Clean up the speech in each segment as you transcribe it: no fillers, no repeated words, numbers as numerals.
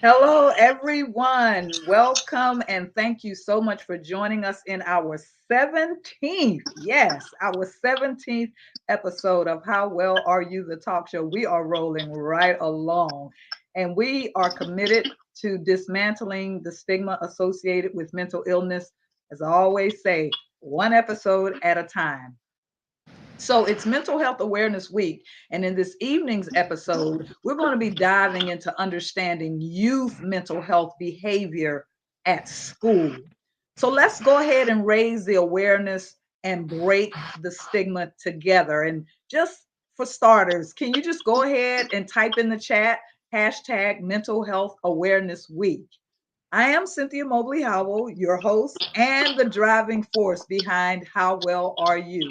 Hello, everyone. Welcome and thank you so much for joining us in our 17th, yes, our 17th episode of How Well Are You, the talk show. We are rolling right along and we are committed to dismantling the stigma associated with mental illness. As I always say, one episode at a time. So it's Mental Health Awareness Week. And in this evening's episode, we're going to be diving into understanding youth mental health behavior at school. So let's go ahead and raise the awareness and break the stigma together. And just for starters, can you just go ahead and type in the chat hashtag Mental Health Awareness Week? I am Cynthia Mobley Howell, your host and the driving force behind How Well Are You?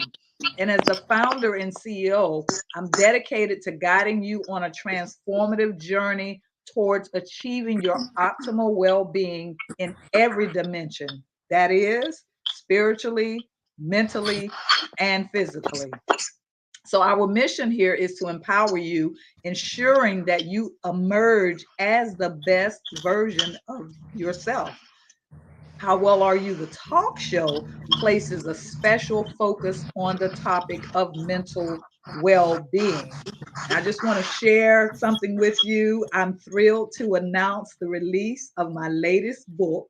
And as the founder and CEO, I'm dedicated to guiding you on a transformative journey towards achieving your optimal well being in every dimension that is, spiritually, mentally, and physically. So, our mission here is to empower you, ensuring that you emerge as the best version of yourself. How Well Are You? The talk show places a special focus on the topic of mental well being. I just want to share something with you. I'm thrilled to announce the release of my latest book,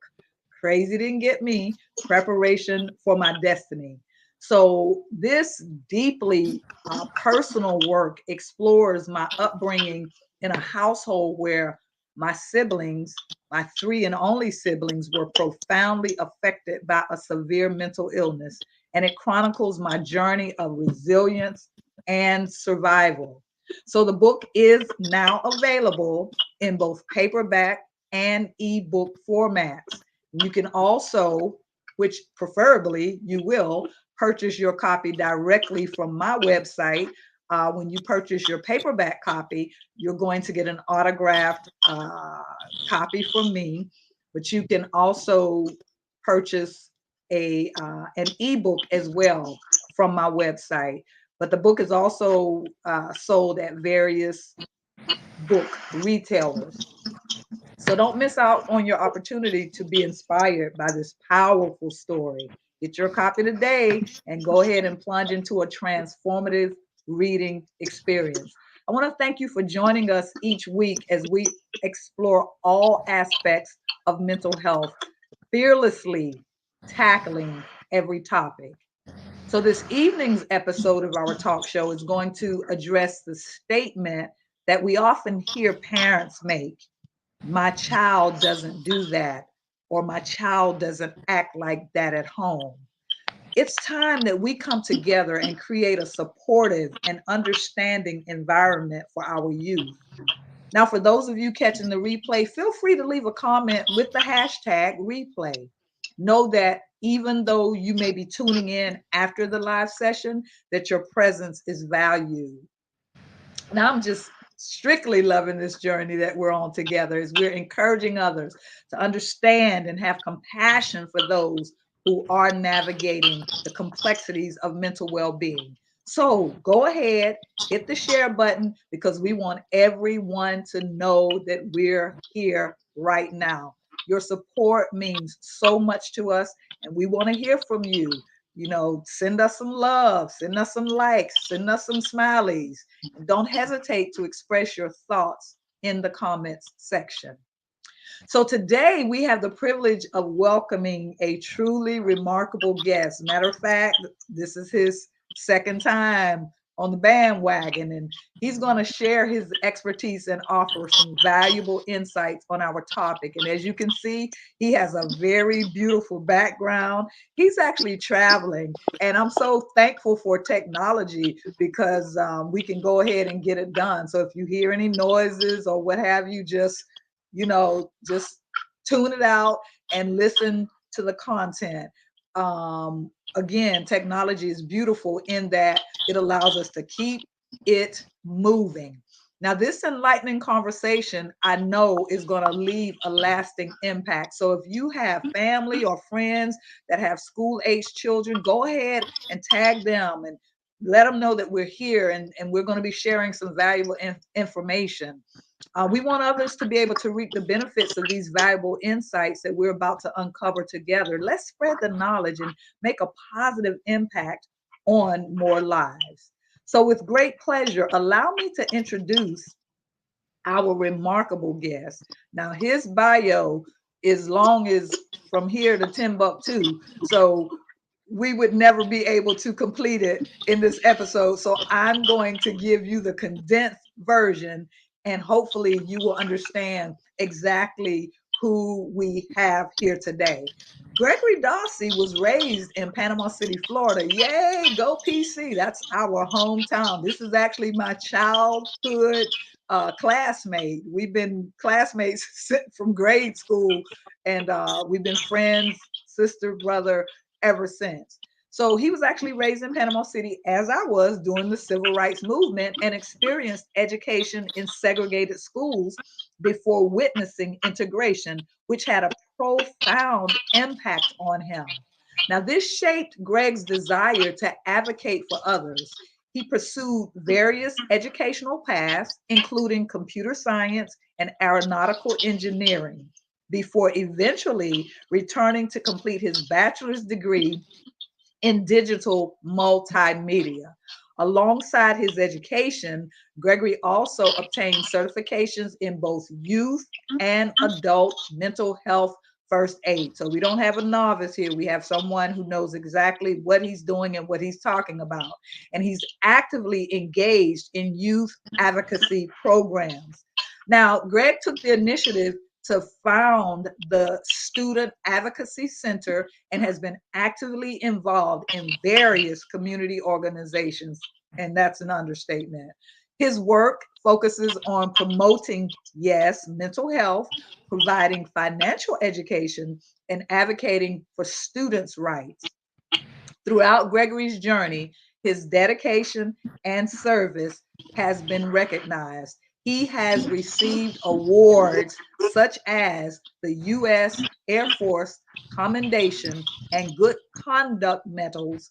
Crazy Didn't Get Me Preparation for My Destiny. So, this deeply personal work explores my upbringing in a household where my siblings, my three and only siblings, were profoundly affected by a severe mental illness, and it chronicles my journey of resilience and survival. So the book is now available in both paperback and ebook formats. You can also, which preferably you will, purchase your copy directly from my website. When you purchase your paperback copy, you're going to get an autographed copy from me, but you can also purchase an ebook as well from my website. But the book is also sold at various book retailers. So don't miss out on your opportunity to be inspired by this powerful story. Get your copy today and go ahead and plunge into a transformative reading experience. I want to thank you for joining us each week as we explore all aspects of mental health, fearlessly tackling every topic. So, this evening's episode of our talk show is going to address the statement that we often hear parents make: my child doesn't do that, or my child doesn't act like that at home. It's time that we come together and create a supportive and understanding environment for our youth. Now, for those of you catching the replay, feel free to leave a comment with the hashtag replay. Know that even though you may be tuning in after the live session, that your presence is valued. Now, I'm just strictly loving this journey that we're on together as we're encouraging others to understand and have compassion for those who are navigating the complexities of mental well-being. So go ahead, hit the share button, because we want everyone to know that we're here right now. Your support means so much to us, and we want to hear from you. Send us some love, send us some likes, send us some smileys. Don't hesitate to express your thoughts in the comments section. So today we have the privilege of welcoming a truly remarkable guest. Matter of fact, this is his second time on the bandwagon, and he's going to share his expertise and offer some valuable insights on our topic. And as you can see, he has a very beautiful background. He's actually traveling, and I'm so thankful for technology because we can go ahead and get it done. So if you hear any noises or what have you, just tune it out and listen to the content. Again, technology is beautiful in that it allows us to keep it moving. Now, this enlightening conversation, I know, is going to leave a lasting impact. So if you have family or friends that have school age children, go ahead and tag them and let them know that we're here, and we're going to be sharing some valuable information. We want others to be able to reap the benefits of these valuable insights that we're about to uncover together. Let's spread the knowledge and make a positive impact on more lives. So, with great pleasure, allow me to introduce our remarkable guest. Now, his bio is long as from here to Timbuktu. So, we would never be able to complete it in this episode. So I'm going to give you the condensed version, and hopefully you will understand exactly who we have here today. Gregory Dawsey was raised in Panama City, Florida. Yay, go PC. That's our hometown. This is actually my childhood classmate. We've been classmates from grade school, and we've been friends, sister, brother, ever since. So he was actually raised in Panama City, as I was, during the civil rights movement, and experienced education in segregated schools before witnessing integration, which had a profound impact on him. Now, this shaped Greg's desire to advocate for others. He pursued various educational paths, including computer science and aeronautical engineering, before eventually returning to complete his bachelor's degree in digital multimedia. Alongside his education, Gregory also obtained certifications in both youth and adult mental health first aid. So we don't have a novice here. We have someone who knows exactly what he's doing and what he's talking about. And he's actively engaged in youth advocacy programs. Now, Greg took the initiative to found the Student Advocacy Center and has been actively involved in various community organizations. And that's an understatement. His work focuses on promoting, yes, mental health, providing financial education, and advocating for students' rights. Throughout Gregory's journey, his dedication and service has been recognized. He has received awards such as the U.S. Air Force Commendation and Good Conduct medals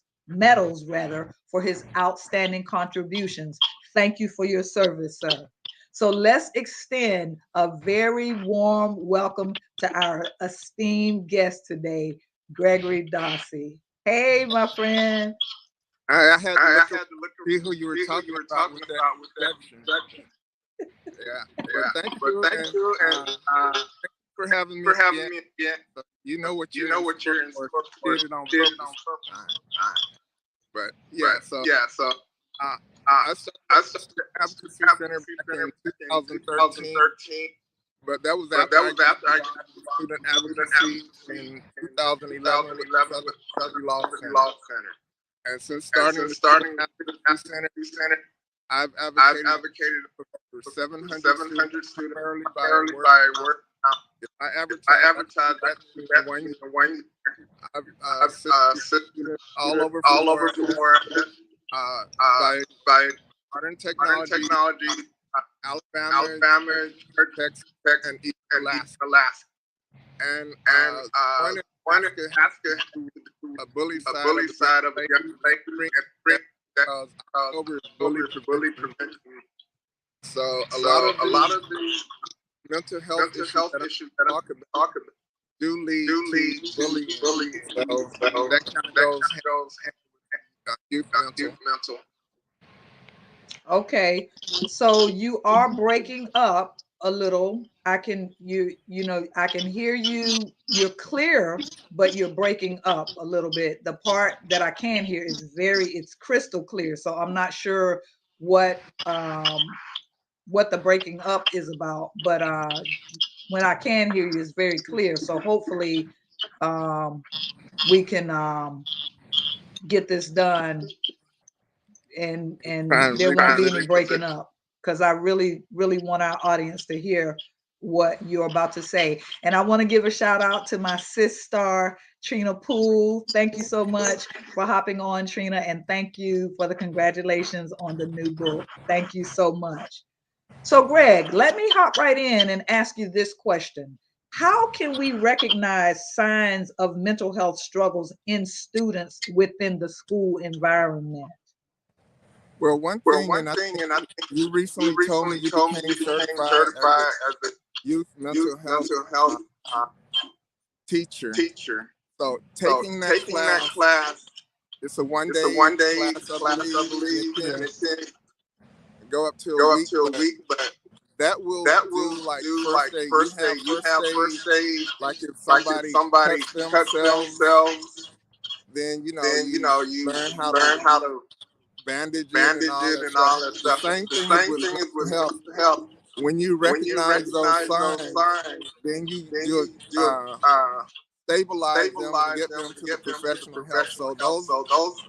rather, for his outstanding contributions. Thank you for your service, sir. So let's extend a very warm welcome to our esteemed guest today, Gregory Dawsey. Hey, my friend. I had to look see who you were talking about with that introduction. Yeah, but thank you, and thank you for having me again. So you know what you're in store for. Did it on purpose. But yeah, so I started the Advocacy Center back in 2013. But that was after I got student advocacy in 2011 with Southern Law Center. And since starting the Student Advocacy Center, I've advocated for 700 students primarily by work. If I advertise that one year, I've assisted all over Florida by modern technology, Alabama, Texas, and East Alaska. And one Alaska, a bully side of the bring because October is bully prevention. So a lot of the mental health issues that I talk about do lead to bullying. So that kind of goes youth mental. Okay, so you are breaking up a little. I can I can hear you. You're clear, but you're breaking up a little bit. The part that I can hear is it's crystal clear. So I'm not sure what the breaking up is about, but when I can hear you, it's very clear. So hopefully we can get this done, and there won't be any breaking up, because I really want our audience to hear what you're about to say. And I want to give a shout out to my sis star, Trina Poole. Thank you so much for hopping on, Trina, and thank you for the congratulations on the new book. Thank you so much. So, Greg, let me hop right in and ask you this question. How can we recognize signs of mental health struggles in students within the school environment? Well, one thing, and I think you recently told me you became certified as a youth mental health teacher. So taking that class, it's a one-day class, I believe, and it can go up to a week, but that will do like first aid. You have first aid, like if somebody cuts themselves, then you learn how to bandage it and all that stuff. The same thing is with health. When you recognize those signs, then you stabilize them and get them to the professional help. So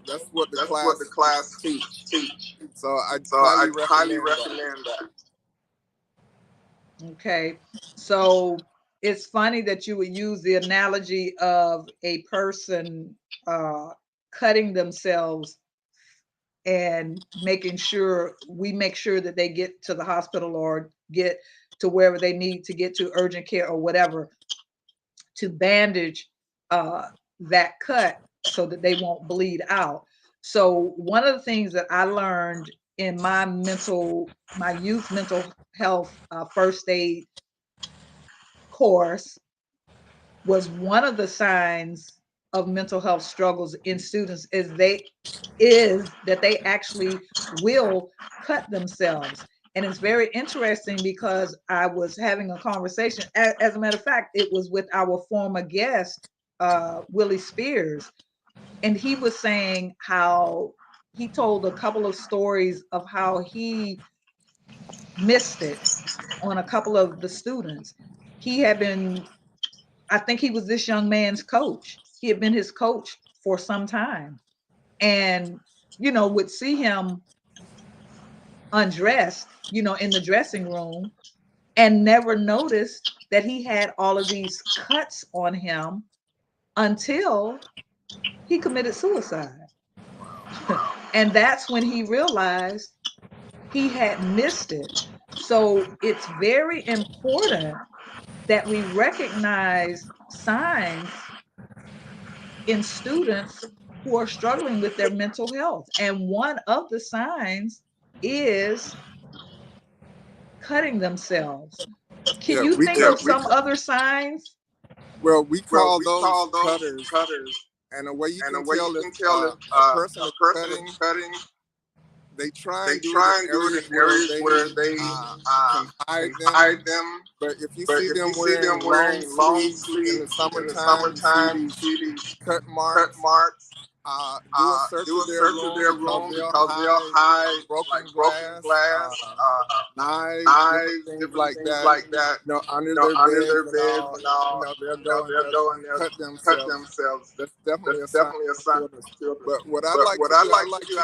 that's what the class teach. So I highly recommend that. Okay, so it's funny that you would use the analogy of a person cutting themselves and making sure that they get to the hospital or get to wherever they need to get to, urgent care or whatever, to bandage that cut so that they won't bleed out. So one of the things that I learned in my youth mental health first aid course was one of the signs of mental health struggles in students is that they actually will cut themselves. And it's very interesting because I was having a conversation, as a matter of fact, it was with our former guest, Willie Spears, and he was saying how he told a couple of stories of how he missed it on a couple of the students. He had been, I think he was this young man's coach. He had been his coach for some time, and would see him undressed, in the dressing room, and never noticed that he had all of these cuts on him until he committed suicide. And that's when he realized he had missed it. So it's very important that we recognize signs in students who are struggling with their mental health. And one of the signs is cutting themselves. Can you think of some other signs? Well, we call those cutters. And the way you can tell if a person is cutting, they try and do it in areas where they can hide them. But if you see them wearing long sleeves in the summertime, you see these cut marks. Do a search of their room because they'll hide broken glass, knives, things like that. Under their beds and all. They'll go and they'll cut themselves. That's definitely a sign of children. But what I like to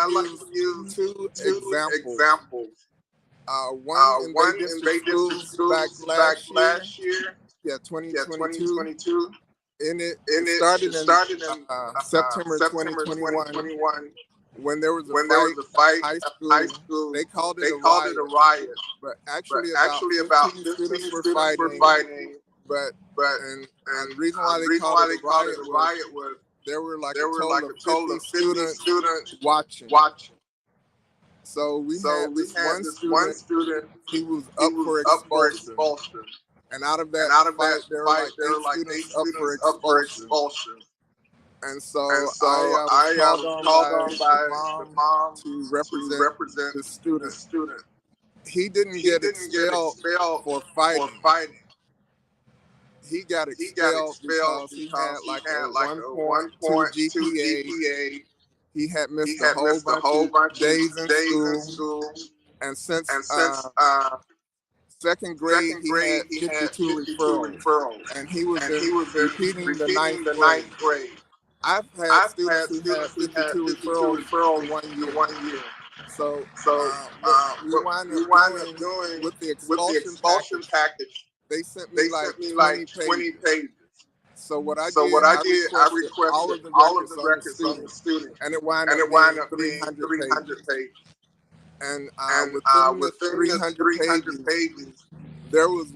use two examples. One in Bay District Schools back last year. 2022. And it started in September 2021 when there was a fight at high school. They called it a riot. But actually about 15 students were fighting. But the reason why they called it a riot was there were like a total of 50 students watching. So we had this one student. He was up for expulsion. And out of that fight, there were like 8 students up for expulsion. And so I was called on by the mom to represent the student. He didn't get expelled for fighting. He got expelled because he had like a 1.2 GPA. He had missed a whole bunch of days in school. And since second grade, he had 52 referrals, and he was repeating the ninth grade. I've had students who had 52 referrals in 1 year. So what we wind up doing with the expulsion package, they sent me like 20 pages. So what I did, I requested all of the records on the student, and it wind up being 300 pages. And within the 300 pages, there was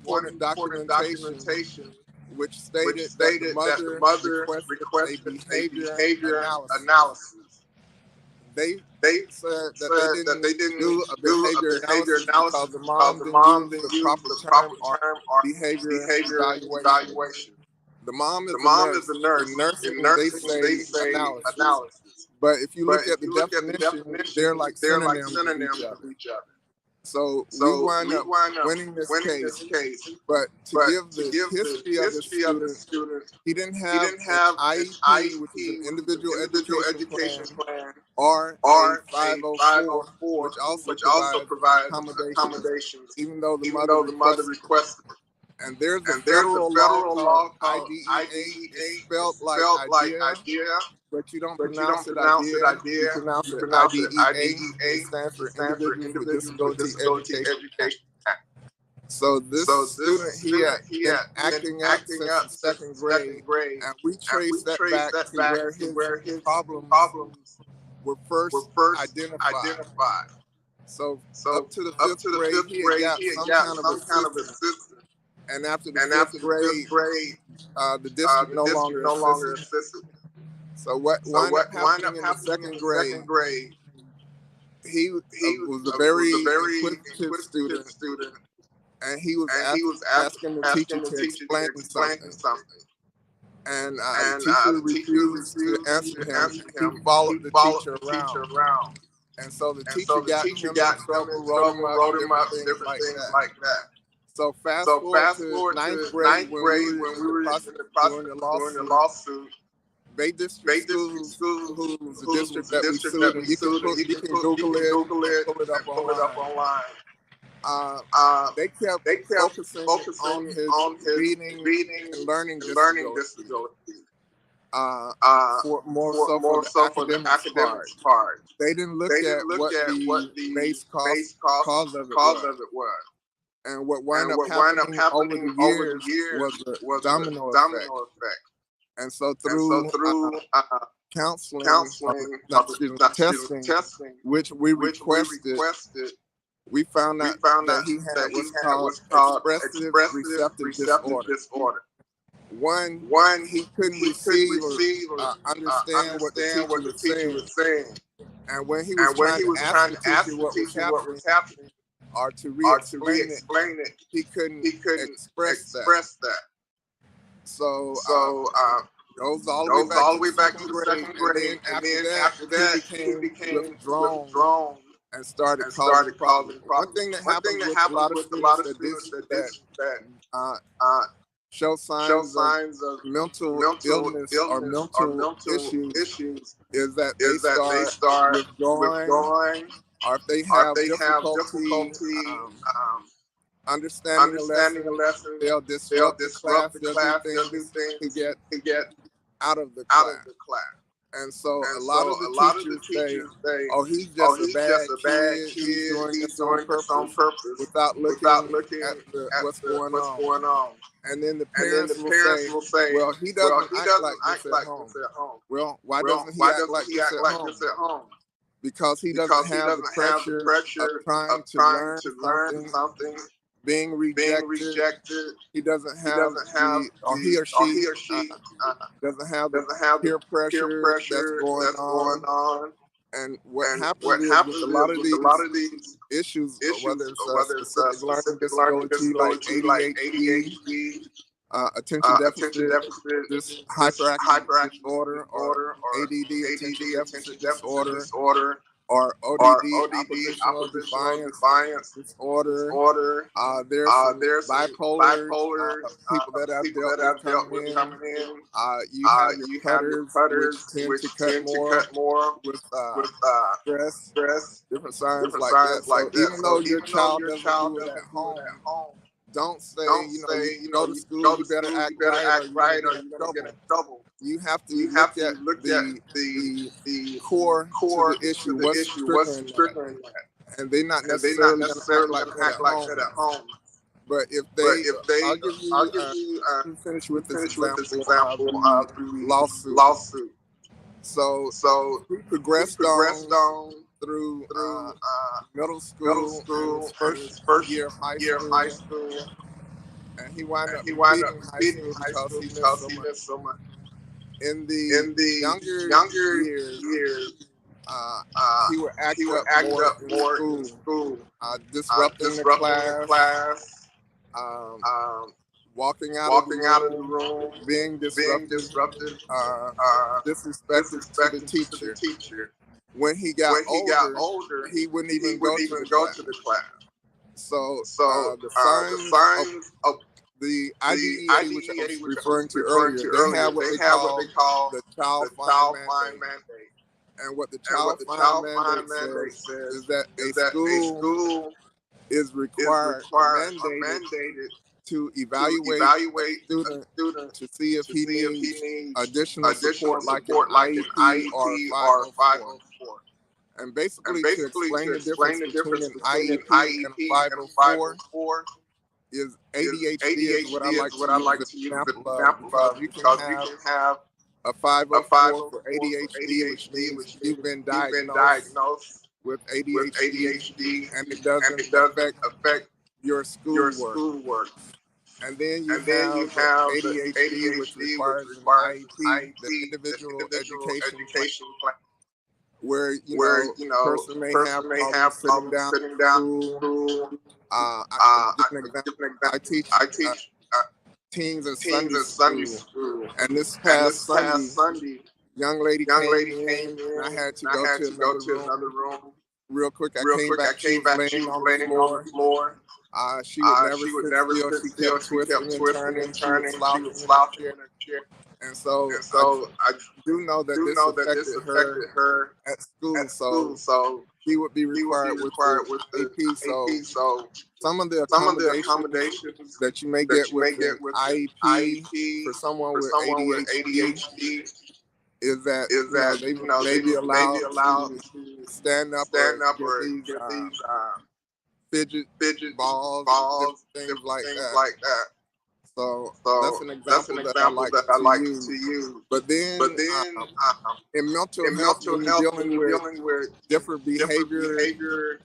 one documentation which stated that the mother requested a behavior analysis. they said that they didn't do a behavior analysis because the mom didn't use the proper term or behavior evaluation. The mom is a nurse. In nursing, they say analysis. But if you look at the definition, they're like synonyms of each other. So we wind up winning this case. But to give the history of the student, he didn't have an IEP, which is an individual education plan, or a 504, which also provides accommodations, even though the mother requested it. And there's a federal law called IDEA. It's spelled like idea, but you don't pronounce it idea. You pronounce it IDEA. It stands for Individuals with Disability Education Act. So this student, he had acting up since the second grade, and we trace that back to where his problems were first identified. So up to the fifth grade, he had got some kind of assistance. And after the fifth grade, the district no longer assisted. So what wound up happening in the second grade, he was a very inquisitive student, and he was asking the teacher to explain something. And the teacher refused to answer him. He followed the teacher around. And so the teacher got him in trouble, wrote him up, different things like that. So fast forward to ninth grade when we were in the process of doing the lawsuit. Bay District School, who's the district that we sued, and you can Google it, pull it up online. They kept focusing on his reading and learning disability. For the academics part. They didn't look at what the base cause of it was. And what wound up happening over the years was a domino effect. And so through counseling, testing, which we requested, we found out that he had what's called expressive receptive disorder. One, he couldn't receive or understand what the teacher was saying. And when he was trying to ask the teacher what was happening, or to re-explain it, he couldn't express that. So goes all the way back to the second grade, and then after that, he became withdrawn and started causing problems. One thing that happened with a lot of students that show signs of mental illness or mental issues is that they start withdrawing. Or if they have difficulty understanding a lesson, they'll disrupt the class, to get out of the class. And so a lot of the teachers say, "Oh, he's just a bad kid. He's doing this on purpose, without looking at what's going on." And then the parents will say, "Well, he doesn't act like this at home. Well, why doesn't he act like this at home? Because he doesn't have the pressure of trying to learn something, being rejected. He doesn't have he or she doesn't have the peer pressure that's going on. And what happens with a lot of these issues, whether it's specific learning disability like ADHD, attention deficit, this hyperactive disorder, or ADD, attention deficit disorder, or ODD, oppositional defiance disorder. There's bipolar people that have dealt with coming in. You have your cutters, which tend to cut more with stress, different signs like that. So even though your child doesn't do it at home, don't say, you go to school, you better act right, or you're going to get in trouble. You have to look at the core to the issue, what's triggering that. And they're not necessarily going to act like that at home. But if they, I'll give you finish with this example of lawsuit. So we progressed on through middle school, first year of high school, and he wound up leaving high school because he missed so much. In the younger years, he would act up more in school, disrupting the class, walking out of the room, being disruptive, disrespectful to the teacher. When he got older, he wouldn't even go to the class. So the signs of the IDEA, which I was referring to earlier, they have what they call the Child Fine Mandate. And what the Child Fine Mandate says is that a school is required or mandated to evaluate a student to see if he needs additional support like an IEP or 504. And basically, to explain the difference between an IEP and a 504 is ADHD is what I like to use an example of, because you can have a 504 for ADHD, which means you've been diagnosed with ADHD, and it doesn't affect your schoolwork. And then you have the ADHD, which requires an IEP, the individual education plan, where you know person may have problems sitting down school. I teach teens and Sunday school, and this past Sunday, young lady came in, and I had to go to another room real quick. I came back. She was laying on the floor. She would never sit still. She kept twisting and turning. She was slouching in her chair. And so I do know that this affected her at school. So he would be required with AP. So some of the accommodations that you may get with IEP for someone with ADHD is that they may be allowed to stand up or get these fidget balls, things like that. So that's an example that I like to use. But then in mental health, when you're dealing with different behavior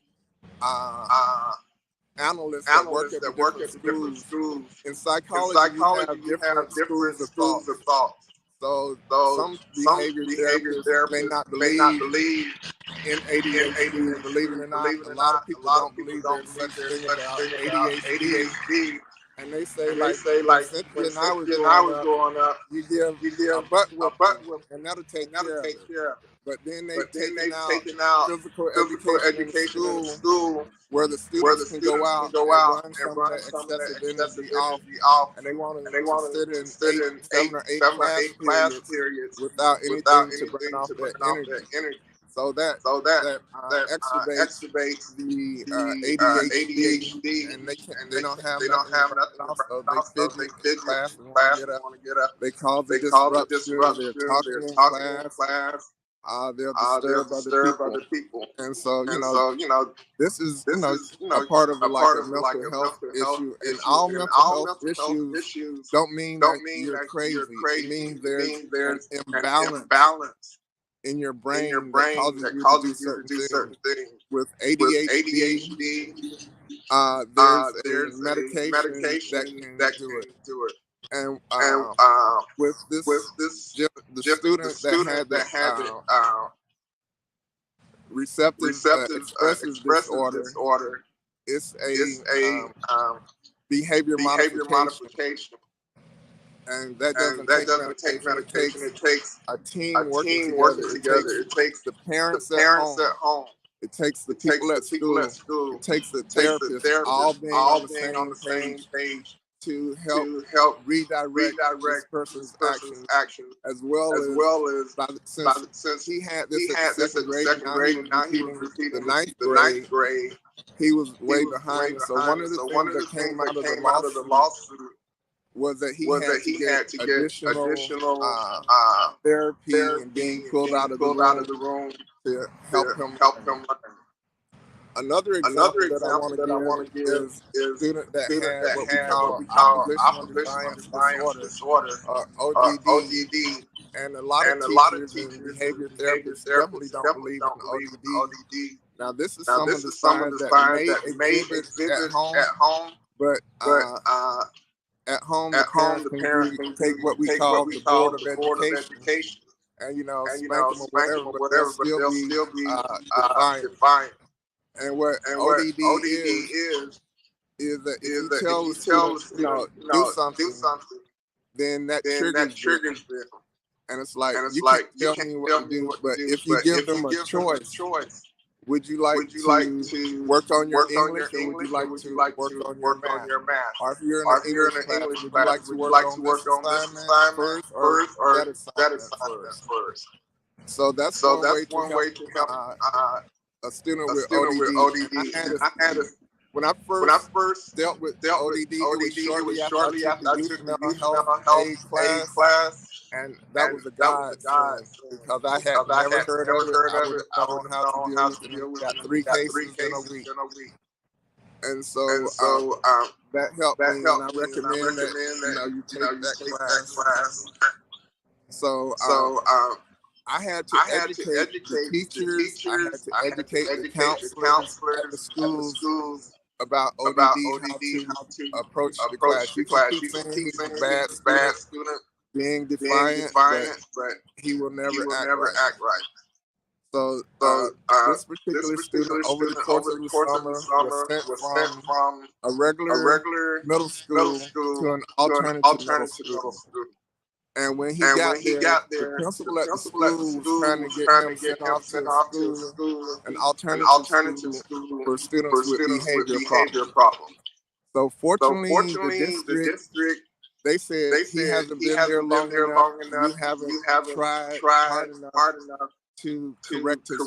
analysts that work at different schools. In psychology, you have different schools of thought. So some behavior therapists may not believe in ADHD. Believe it or not, a lot of people don't believe there's such thing about ADHD. And they say like Cynthia and I was growing up, you give a butt whip, and that'll take care of it. But then they've taken out physical education in school where the students can go out and run some of that excessive energy off, and they want to sit in 7 or 8 class periods without anything to burn off that energy. So that exacerbates the ADHD, and they don't have nothing. So they fidget class and want to get up. They cause a disruption. They're talking in class. They'll disturb other people. And so you know this is a part of like a mental health issue. And all mental health issues don't mean that you're crazy. It means there's an imbalance in your brain that causes you to do certain things. With ADHD, there's medication that can do it. And with this the student that had the receptive expressive disorder, it's a behavior modification. And that doesn't take medication. It takes a team working together. It takes the parents at home. It takes the people at school. It takes the therapists all being on the same page to help redirect this person's actions, as well as since he had this at the second grade, now he was repeating the ninth grade. He was way behind. So one of the things that came out of the lawsuit was that he had to get additional therapy and being pulled out of the room to help him learn. Another example that I want to give is a student that had what we call oppositional defiance disorder, ODD. And a lot of teachers and behavior therapists definitely don't believe in ODD. Now, this is some of the signs that may exhibit at home, but at home, the parents can take what we call the Board of Education. and spank them or whatever, but they'll still be defiant. And what ODD is that if you tell the student, do something, then that triggers them. And it's like, you can't tell me what to do, but if you give them a choice, would you like to work on your English, or would you like to work on your math? Or if you're in an English class, would you like to work on this assignment first, or that assignment first? So that's one way to help a student with ODD. When I first dealt with ODD, it was shortly after I took the youth mental health class. And that was a godsend, because I had never heard of it. I would have known how to deal with it. Got 3 cases in a week. And so that helped me, and I recommend that you take that class. So I had to educate the teachers, I had to educate the counselors at the schools about ODD, how to approach the class. You can keep saying he's a bad student, being defiant, but he will never act right. So this particular student, over the course of the summer, was sent from a regular middle school to an alternative middle school. And when he got there, the principal at the school was trying to get him sent off to school, an alternative school for students with behavior problems. So fortunately, the district, they said he hasn't been there long enough. You haven't tried hard enough to correct his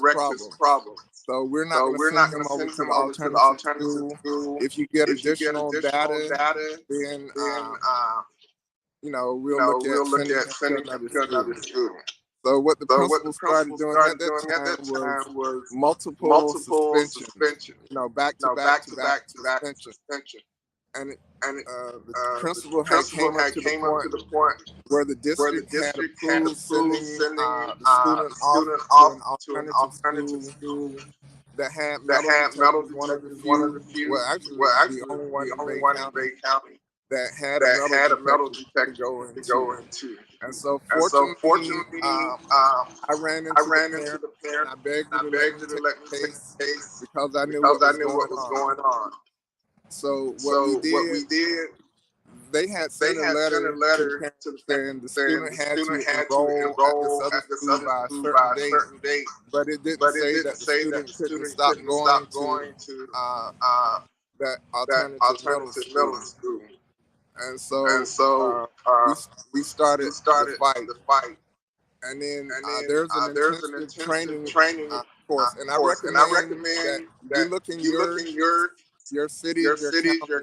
problem. So we're not going to send him over to the alternative school. If you get additional data, then we'll look at sending him to another school. So what the principal started doing at that time was multiple suspensions. Back to back suspension. And the principal had came up to the point where the district had approved sending the student off to an alternative school that had metal detectors, one of the few, the only one in Bay County that had a metal detector to go into. And so fortunately, I ran into the parent. I begged her to let me take the case because I knew what was going on. So what we did, they had sent a letter to the parent saying the student had to enroll at this other school by a certain date, but it didn't say that the student couldn't stop going to that alternative middle school. And so we started the fight. And then there's an intensive training course, and I recommend that you look in your city, your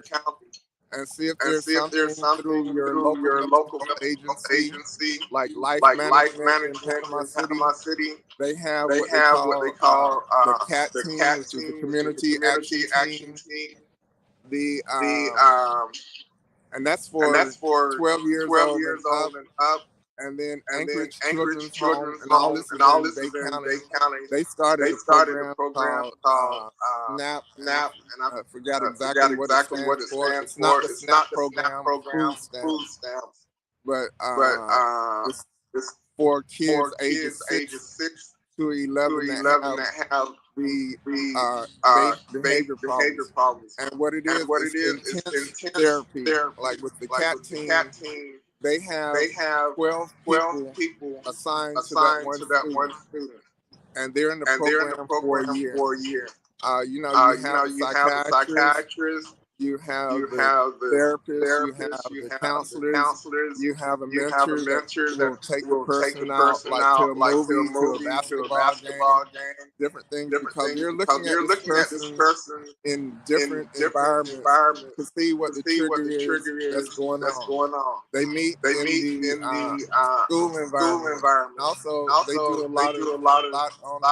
county, and see if there's something through your local agency, like Life Management in Panama City. They have what they call the CAT team, which is the Community Action Team. And that's for 12 years old and up. And then Anchorage Children's Home, and all this is in Bay County. They started a program called SNAP, and I forgot exactly what it stands for. It's not the SNAP program, food stamps, but it's for kids ages 6 to 11 that have the behavior problems. And what it is intense therapy. Like with the CAT team, they have 12 people assigned to that one student. And they're in the program for a year. You have a psychiatrist, you have the therapist, you have the counselors, you have a mentor that will take the person out, like to a movie, to a basketball game, different things, because you're looking at this person in different environments to see what the trigger is that's going on. They meet in the school environment. Also, they do a lot on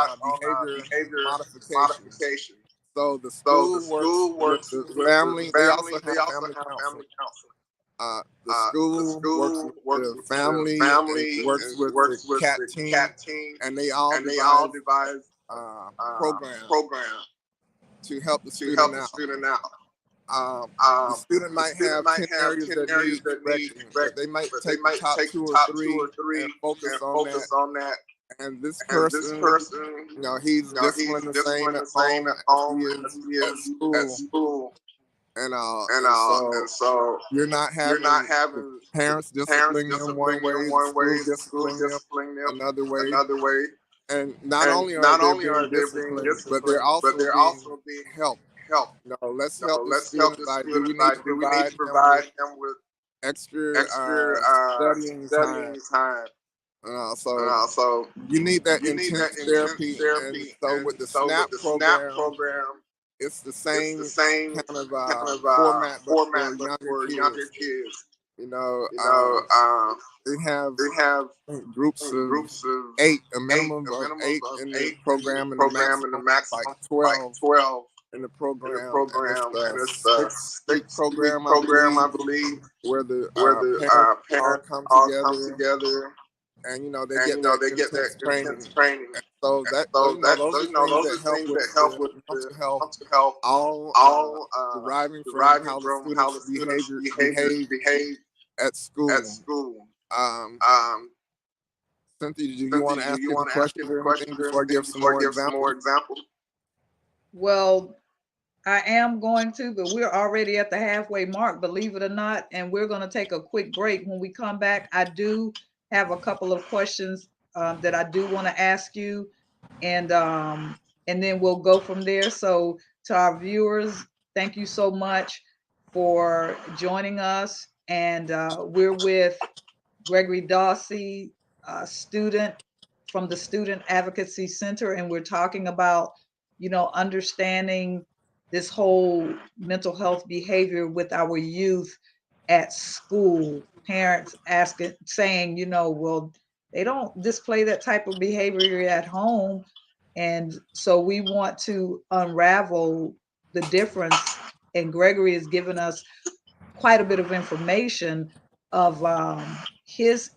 behavior modification. So the school works with the family. They also have family counseling. The school works with the family, works with the CAT team, and they all devise program to help the student out. The student might have 10 areas that need correcting, but they might take the top 2 or 3 and focus on that. And this person, you know, he's disciplined the same at home as he is at school. And so you're not having parents disciplining them one way, the school disciplining them another way. And not only are they being disciplined, but they're also being helped. You know, let's help the student by, do we need to provide them with extra studying time? So you need that intense therapy. And so with the SNAP program, it's the same kind of format, but for younger kids. You know, they have groups of 8, a minimum of 8 in the program, and the maximum like 12 in the program. And it's a state program, I believe, where the parents all come together. And you know, they get that training. And so those are things that help with mental health, all deriving from how the students behave at school. Cynthia, do you want to ask a question before I give some more examples? Well, I am going to, but we're already at the halfway mark, believe it or not, and we're going to take a quick break. When we come back, I do have a couple of questions that I do want to ask you, and then we'll go from there. So to our viewers, thank you so much for joining us. And we're with Gregory Dawsey, student from the Student Advocacy Center, and we're talking about, you know, understanding this whole mental health behavior with our youth at school. Parents saying, you know, well, they don't display that type of behavior at home. And so we want to unravel the difference. And Gregory has given us quite a bit of information of his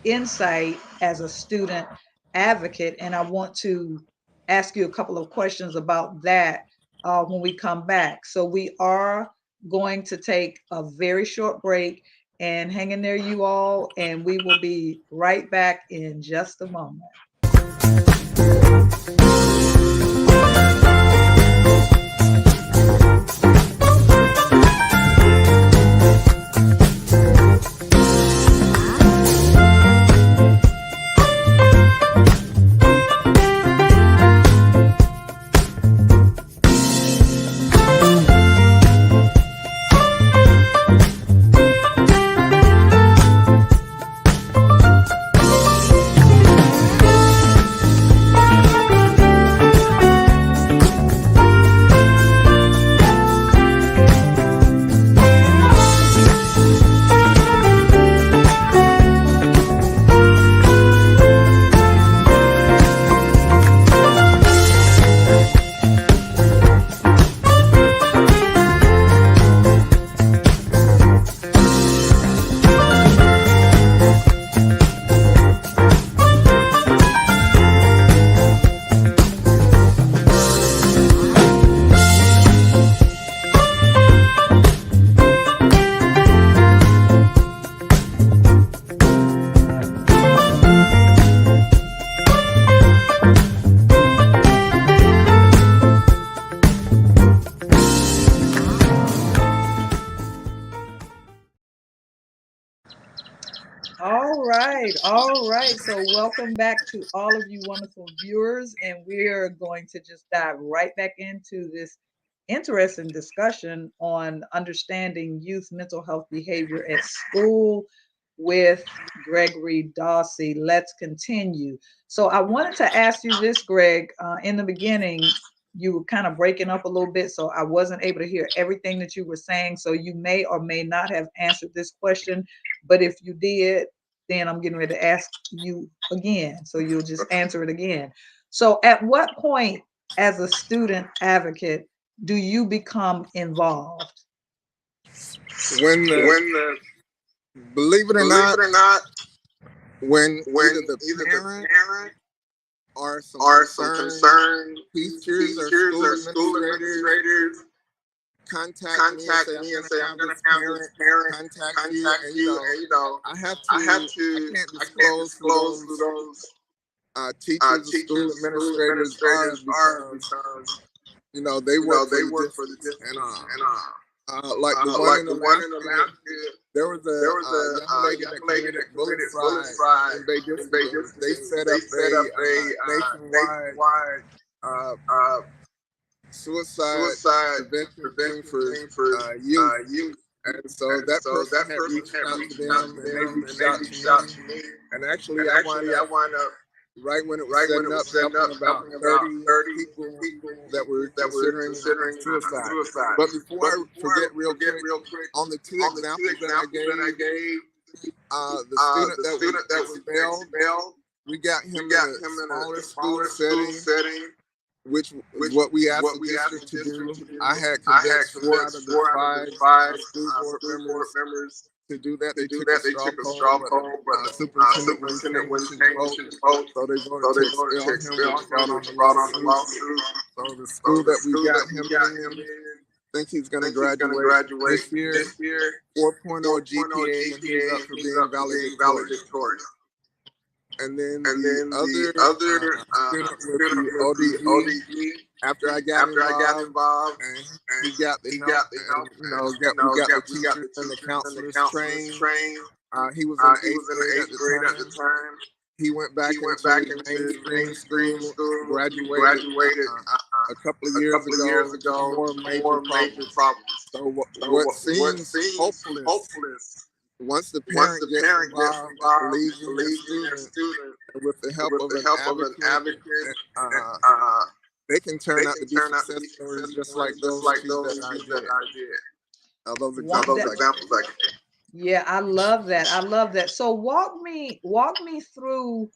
insight as a student advocate. And I want to ask you a couple of questions about that when we come back. So we are going to take a very short break, and hang in there, you all, and we will be right back in just a moment. All right. So welcome back to all of you wonderful viewers. And we're going to just dive right back into this interesting discussion on understanding youth mental health behavior at school with Gregory Dawsey. Let's continue. So I wanted to ask you this, Greg. In the beginning, you were kind of breaking up a little bit, so I wasn't able to hear everything that you were saying. So you may or may not have answered this question, but if you did, then I'm getting ready to ask you again. So you'll just answer it again. So at what point as a student advocate do you become involved? When believe it or not, when either the parent or some concerned teachers or school administrators contact me and say I'm gonna have this parent contact you, and I can't disclose who those teachers, school administrators are because they work for the district, and like the one in Alaska, there was a young lady that committed bullet fraud in Bay District. They set up nationwide suicide prevention thing for youth. And so that person had reached out to them, and they reached out to me. And actually, I wound up, right when it was setting up, helping about 30 people that were considering suicide. But before I forget real quick, on the two examples that I gave, the student that was expelled, we got him in a smaller school setting, which is what we asked the district to do. I had convinced 4 out of the 5 school board members to do that. They took a straw poll, but superintendent wouldn't change his vote, so they voted to expel him, brought on the lawsuit. So the school that we got him in, I think he's going to graduate this year, 4.0 GPA, and he's up for being valedictorian. And then the other student with the ODE, after I got involved, and he got the help, we got the teachers and the counselors trained. He was in 8th grade at the time. He went back into mainstream school, graduated a couple of years ago, more major problems. So what seems hopeless, once the parent gets involved, believes in the student, and with the help of an advocate, they can turn out to be success stories just like those that I did. Those examples I gave. Yeah, I love that. So walk me through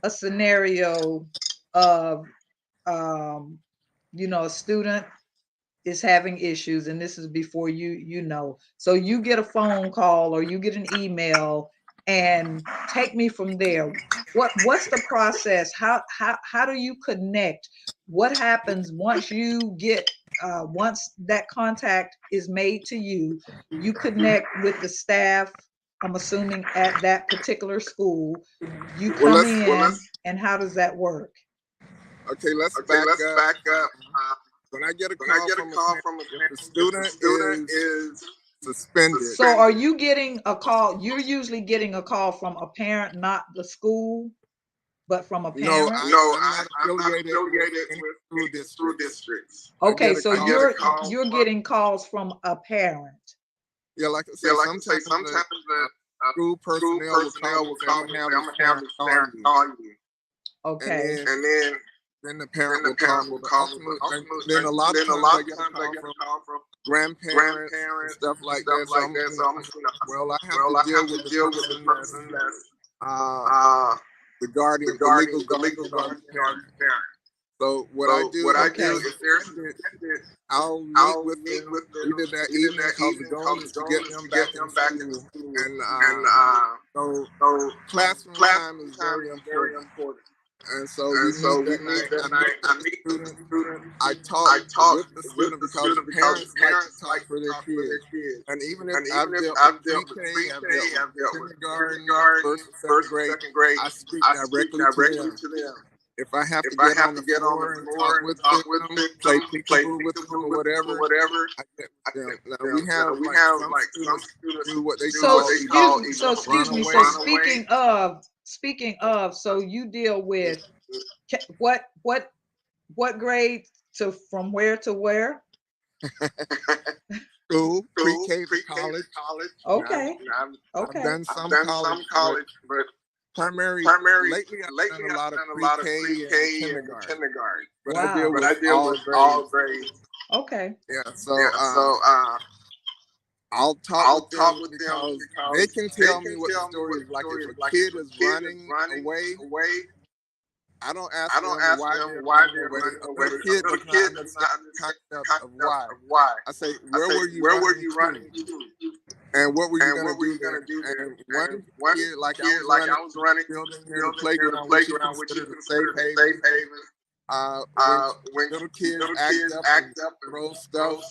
a scenario of a student is having issues, and this is before so you get a phone call or you get an email, and take me from there. What's the process? How do you connect? What happens once you get once that contact is made to you? You connect with the staff, I'm assuming, at that particular school. You come in, and how does that work? Okay, let's back up. When I get a call from a parent, the student is suspended. So are you getting a call? You're usually getting a call from a parent, not the school, but from a parent? No, I'm not affiliated with school districts. Okay, so you're getting calls from a parent. Yeah, like I said, sometimes the school personnel will call me, I'm gonna have this parent call you. Okay. And then the parent will call me. Then a lot of times I get a call from grandparents and stuff like that. So I have to deal with the person that's the guardian, the legal guardian parent. So what I do is I'll meet with them either that evening, because the goal is to get them back in school. And so classroom time is very important. And so we meet that night. I meet the student. I talk with the student because parents like to talk for their kids. And even if I've dealt with pre-K, I've dealt with kindergarten, first and second grade, I speak directly to them. If I have to get on the floor and talk with them, play peekaboo with them or whatever, I get with them. Now we have some students do what they call. So speaking of, so you deal with what grade to from where to where? School, pre-K to college. Okay. I've done some college, but primarily lately I've done a lot of pre-K and kindergarten. But wow. I deal with all grades. Okay. Yeah. So I'll talk with them because they can tell me what the story is like. If a kid is running away, I don't ask them why they're running away. The kid does not understand the concept of why. I say, where were you running to? And what were you gonna do? And one kid, like I was running, building the playground, which you consider a safe haven. When little kids act up and throw stuff,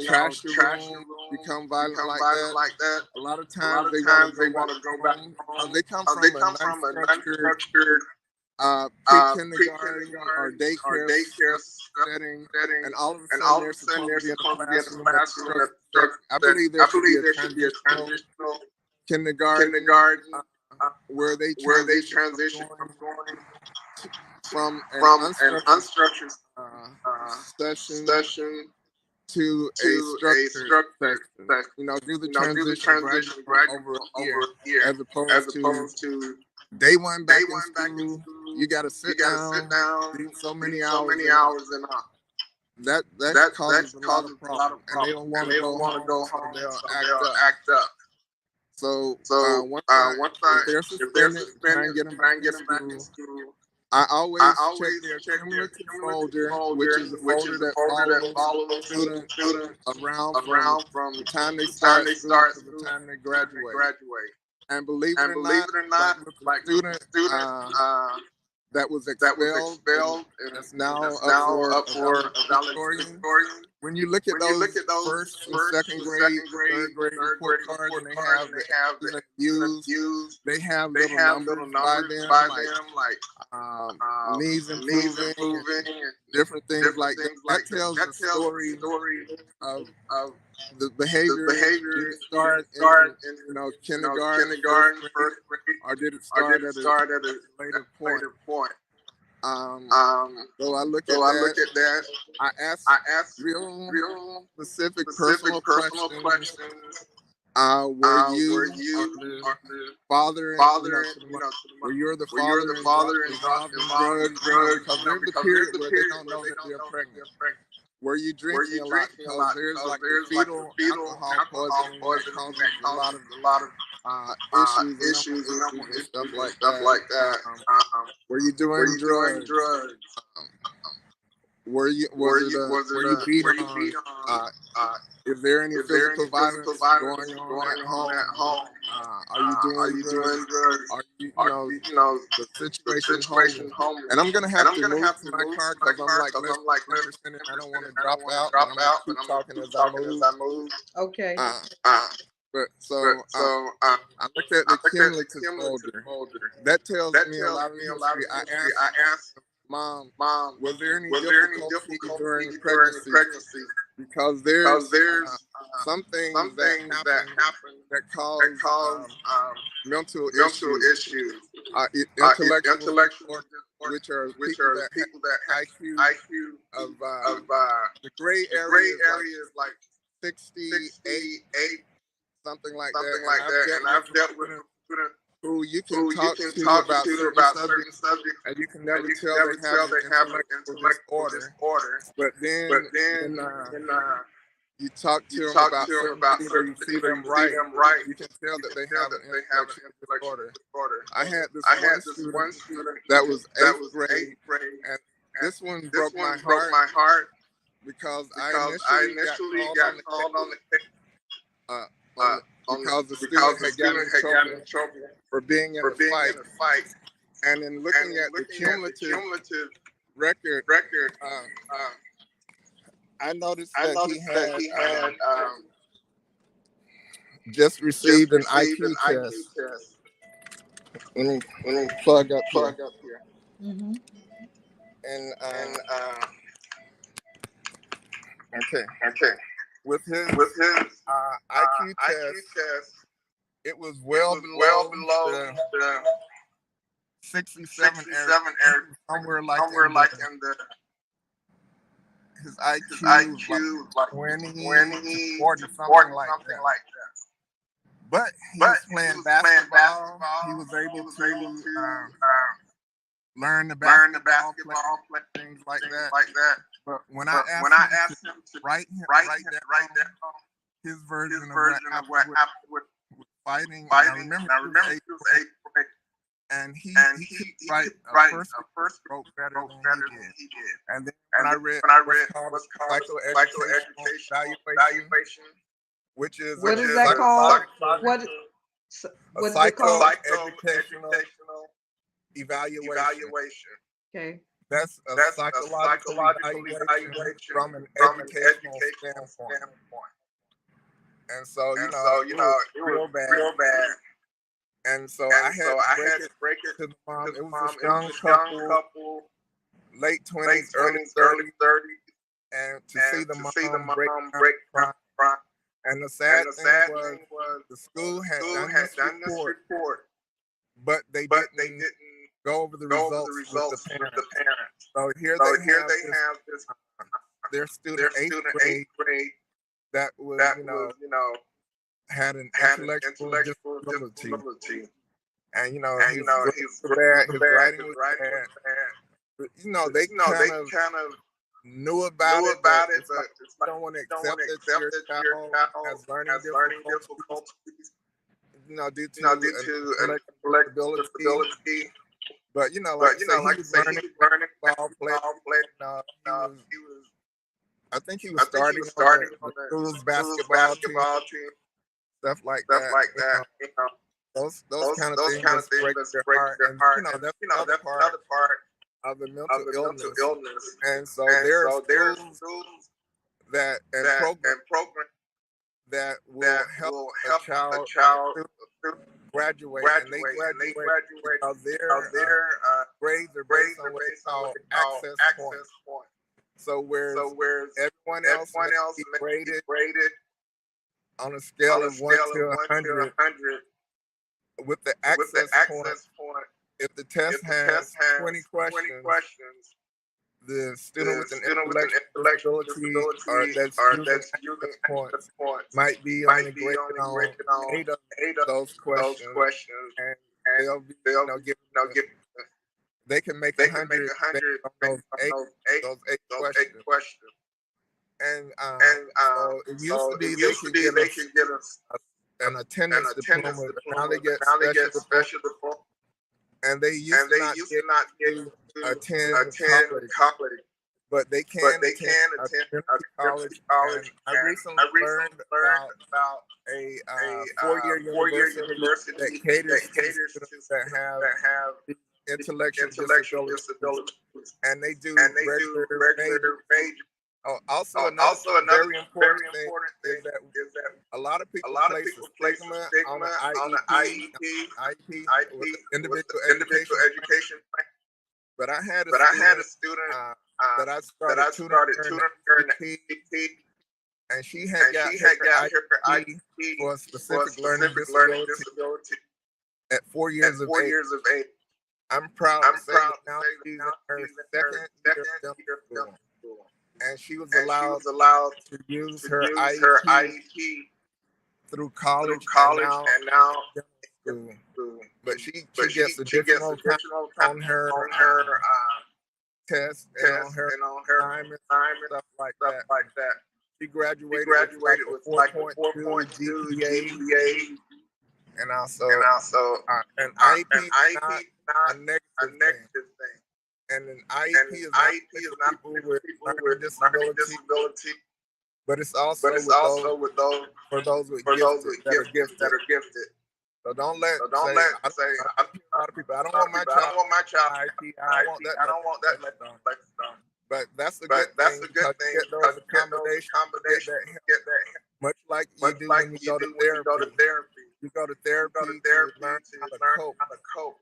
trash your room, become violent like that. A lot of times they want to go back home. They come from a non-structured pre-kindergarten or daycare setting, and all of a sudden they're supposed to be in a classroom that's structured. I believe there should be a transitional kindergarten where they transition from an unstructured session to a structured session. Do the transition gradually over a year, as opposed to day one back in school. You got to sit down, do so many hours and that causes a lot of problems, and they don't want to go home, so they'll act up. So once if they're suspended, try and get them back in school. I always check their cumulative folder, which is a folder that follows students around from the time they start to the time they graduate. And believe it or not, like student that was expelled and is now up for valedictorian. When you look at those first and second grade, third grade report cards, and they have the views, they have little numbers by them, like needs improving, different things like that. That tells the story of the behavior start in kindergarten, first grade, or did it start at a later point? So I look at that. I ask real specific personal questions. Were you the father? Were you the father involved in drugs? Because there's a period where they don't know that they're pregnant. Were you drinking a lot? Because there's like fetal alcohol poisoning that causes a lot of issues and stuff like that. Were you doing drugs? Were you beaten on? Is there any physical violence going on at home? Are you doing drugs? Are you the situation home? And I'm gonna have to move to my car because I'm like, I don't want to drop out. But I'm gonna keep talking as I move. Okay. But I looked at the cumulative folder. That tells me a lot of history. I asked Mom, was there any difficulty during pregnancy? Because there's some things that happen that cause mental issues, intellectual, which are people that IQ of the gray area is like 68, something like that. And I've dealt with students who you can talk to about certain subjects, and you can never tell they have an intellectual disorder. But then you talk to them about certain things, you see them right, you can tell that they have an intellectual disorder. I had this one student that was eighth grade, and this one broke my heart because I initially got called on the because the student had gotten in trouble for being in a fight. And in looking at the cumulative record, I noticed that he had just received an IQ test. Let me plug up here. Mm-hmm. And okay. With his IQ test, it was well below the 67 area, somewhere like in the his IQ like 20, 40, something like that. But he was playing basketball. He was able to learn the basketball, play things like that. But when I asked him to write that his version of what happened with fighting, I remember he was 8th grade, and he could write a first stroke better than he did. And then when I read what's called psychoeducational evaluation, which is what is that called? What's it called? Psychoeducational evaluation. Okay. That's a psychological evaluation from an educational standpoint. And so, it was real bad. And so I had to break it to the mom. It was a young couple, late 20s, early 30s. And to see the mom break down. And the sad thing was the school had done this report, but they didn't go over the results with the parents. So here they have this their student, eighth grade, that was, had an intellectual disability. And, he was bad, his writing was bad. But, they kind of knew about it, but it's like, you don't want to accept that your child has learning difficulties, due to intellectual disability. But, like I say, he was learning ball play. I think he was starting on the school's basketball team, stuff like that. Those kind of things just break their heart. And, that's another part of the mental illness. And so there are schools that and programs that will help a child graduate, and they graduate because their grades are based on what they call access points. So whereas everyone else may be graded on a scale of 1 to 100, with the access point, if the test has 20 questions, the student with an intellectual disability or that's using access points might be only graded on 8 of those questions, and they'll get they can make 100 on those eight questions. And so it used to be they could get an attendance diploma, but now they get special diploma. And they used to not get to attend college, but they can attend college. And I recently learned about a 4-year university that caters to students that have intellectual disabilities, and they do regular major. Also, another very important thing is that a lot of people place a stigma on the IEP, individual education plan. But I had a student that I started tutoring her in IEP, and she had got her IEP for a specific learning disability at 4 years of age. I'm proud to say that now she's in her second year of dental school. And she was allowed to use her IEP through college and now school. But she gets additional time on her test and on her assignments and stuff like that. She graduated with like a 4.2 GPA. And also an IEP is not a negative thing. And an IEP is not for people with learning disability, but it's also with those with gifted that are gifted. So don't let a lot of people. I don't want my child IEP. I don't want that left on. But that's a good thing. Get those accommodations. Get that. Much like you do when you go to therapy. You go to therapy to learn how to cope.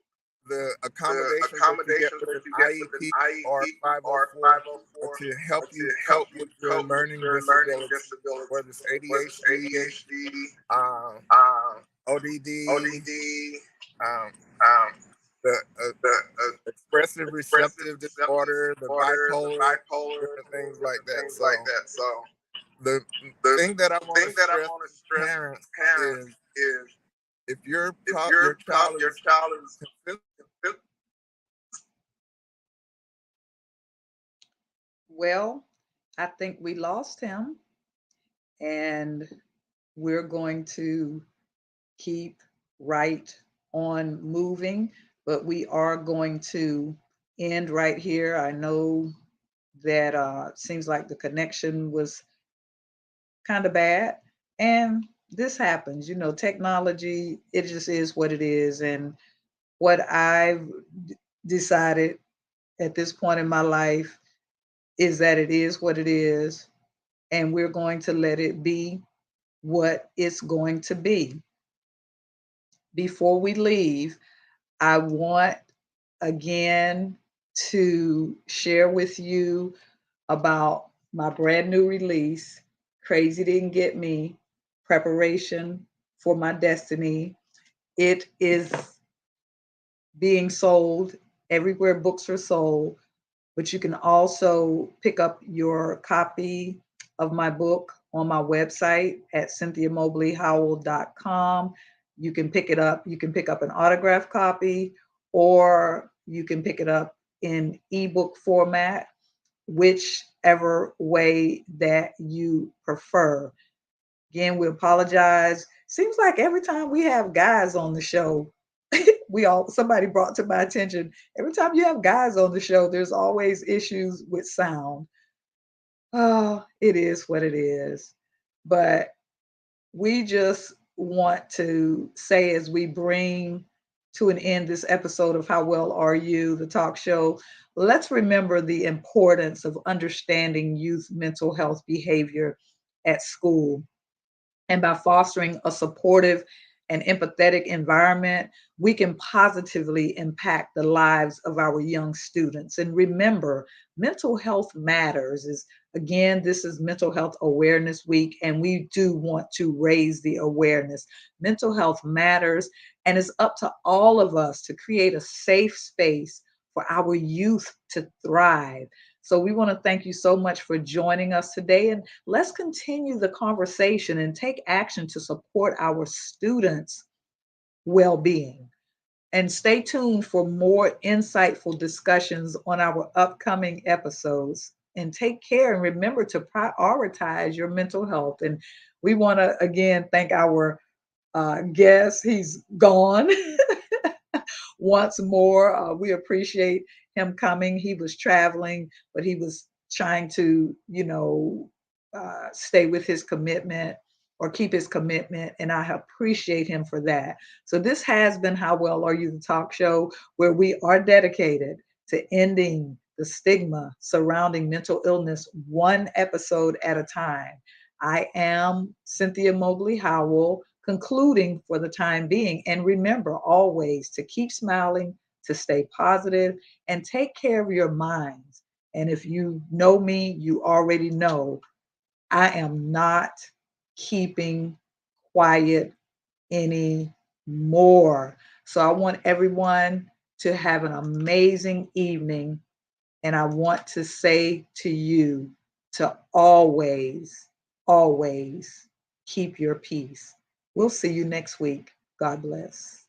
The accommodations that you get with an IEP or 504 to help you cope with your learning disability, whether it's ADHD, ODD, the expressive receptive disorder, the bipolar, different things like that. So the thing that I want to stress parents is if your child is consistent. Well, I think we lost him, and we're going to keep right on moving, but we are going to end right here. I know that seems like the connection was kind of bad, and this happens. Technology, it just is what it is. And what I've decided at this point in my life is that it is what it is, and we're going to let it be what it's going to be. Before we leave, I want again to share with you about my brand new release, Crazy Didn't Get Me, Preparation for My Destiny. It is being sold everywhere books are sold, but you can also pick up your copy of my book on my website at cynthiamobleyhowell.com. You can pick it up. You can pick up an autographed copy, or you can pick it up in ebook format, whichever way that you prefer. Again, we apologize. Seems like every time we have guys on the show, somebody brought to my attention, every time you have guys on the show, there's always issues with sound. Oh, it is what it is. But we just want to say, as we bring to an end this episode of How Well Are You, the talk show, let's remember the importance of understanding youth mental health behavior at school. And by fostering a supportive and empathetic environment, we can positively impact the lives of our young students. And remember, mental health matters. This is Mental Health Awareness Week, and we do want to raise the awareness. Mental health matters, and it's up to all of us to create a safe space for our youth to thrive. So we want to thank you so much for joining us today, and let's continue the conversation and take action to support our students' well-being. And stay tuned for more insightful discussions on our upcoming episodes. And take care, and remember to prioritize your mental health. And we want to again thank our guest. He's gone. Once more, we appreciate him coming. He was traveling, but he was trying to, stay with his commitment or keep his commitment. And I appreciate him for that. So this has been How Well Are You, the talk show, where we are dedicated to ending the stigma surrounding mental illness one episode at a time. I am Cynthia Mobley Howell, concluding for the time being. And remember always to keep smiling, to stay positive, and take care of your minds. And if you know me, you already know I am not keeping quiet anymore. So I want everyone to have an amazing evening. And I want to say to you to always, always keep your peace. We'll see you next week. God bless.